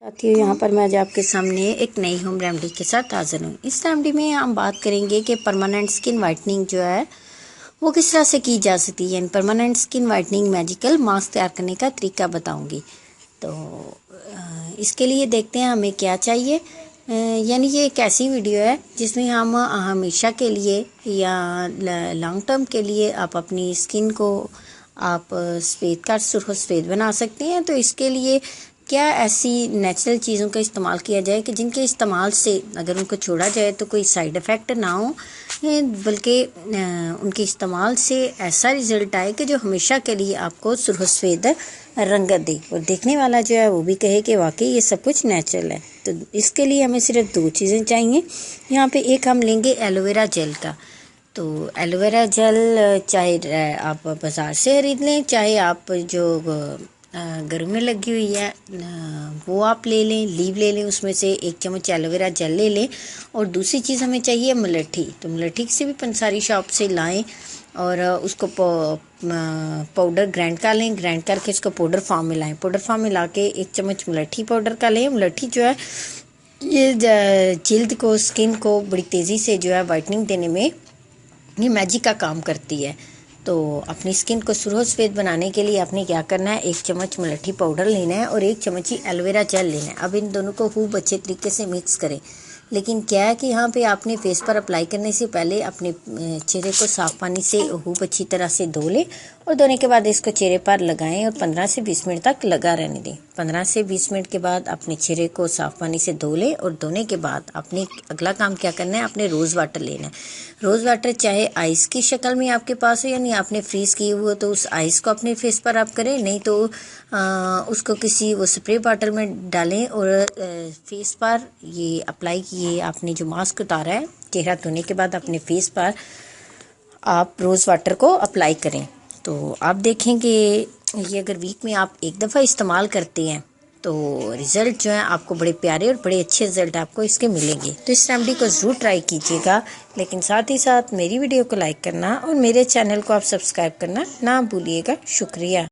साथियों, यहाँ पर मैं आज आपके सामने एक नई होम रेमेडी के साथ हाजिर हूँ। इस रेमेडी में हम बात करेंगे कि परमानेंट स्किन वाइटनिंग जो है वो किस तरह से की जा सकती है। यानी permanent skin whitening magical mask तैयार करने का तरीका बताऊंगी। तो इसके लिए देखते हैं हमें क्या चाहिए। यानी ये एक ऐसी वीडियो है जिसमें हम हमेशा के लिए या लॉन्ग टर्म के लिए आप अपनी स्किन को आप सफ़ेद का सुर्ख सफ़ेद बना सकते हैं। तो इसके लिए क्या ऐसी नेचुरल चीज़ों का इस्तेमाल किया जाए कि जिनके इस्तेमाल से अगर उनको छोड़ा जाए तो कोई साइड इफ़ेक्ट ना हो, बल्कि उनके इस्तेमाल से ऐसा रिज़ल्ट आए कि जो हमेशा के लिए आपको सुर्ख सफ़ेद रंगत दे और देखने वाला जो है वो भी कहे कि वाकई ये सब कुछ नेचुरल है। तो इसके लिए हमें सिर्फ दो चीज़ें चाहिए। यहाँ पे एक हम लेंगे एलोवेरा जेल का। तो एलोवेरा जेल चाहे आप बाज़ार से खरीद लें, चाहे आप जो घर में लगी हुई है वो आप ले लें, लीव ले लें, उसमें से 1 चम्मच एलोवेरा जेल ले लें। और दूसरी चीज़ हमें चाहिए मुलट्ठी। तो मुलट्ठी से भी पंसारी शॉप से लाएं और उसको पाउडर ग्राइंड कर लें। ग्राइंड करके इसको पाउडर फॉर्म में लाएं। पाउडर फॉर्म में ला के 1 चम्मच मुलट्ठी पाउडर का लें। मुलट्ठी जो है ये जल्द को, स्किन को बड़ी तेज़ी से जो है वाइटनिंग देने में ये मैजिक का काम करती है। तो अपनी स्किन को सुर्ख सफ़ेद बनाने के लिए आपने क्या करना है, 1 चम्मच मुलट्ठी पाउडर लेना है और 1 चम्मच ही एलोवेरा जेल लेना है। अब इन दोनों को खूब अच्छे तरीके से मिक्स करें। लेकिन क्या है कि यहाँ पे आपने फेस पर अप्लाई करने से पहले अपने चेहरे को साफ़ पानी से खूब अच्छी तरह से धो लें और धोने के बाद इसको चेहरे पर लगाएं और 15 से 20 मिनट तक लगा रहने दें। 15 से 20 मिनट के बाद अपने चेहरे को साफ़ पानी से धो लें और धोने के बाद अपने अगला काम क्या करना है, अपने रोज़ वाटर लेना है। रोज़ वाटर चाहे आइस की शक्ल में आपके पास हो, यानी आपने फ्रीज़ किए हुए तो उस आइस को अपने फेस पर आप करें, नहीं तो उसको किसी वो स्प्रे बॉटल में डालें और फेस पर ये अप्लाई किए आपने जो मास्क उतारा है चेहरा धोने के बाद अपने फेस पर आप रोज़ वाटर को अप्लाई करें। तो आप देखेंगे ये अगर वीक में आप एक दफ़ा इस्तेमाल करते हैं तो रिज़ल्ट जो है आपको बड़े प्यारे और बड़े अच्छे रिज़ल्ट आपको इसके मिलेंगे। तो इस रेमेडी को ज़रूर ट्राई कीजिएगा, लेकिन साथ ही साथ मेरी वीडियो को लाइक करना और मेरे चैनल को आप सब्सक्राइब करना ना भूलिएगा। शुक्रिया।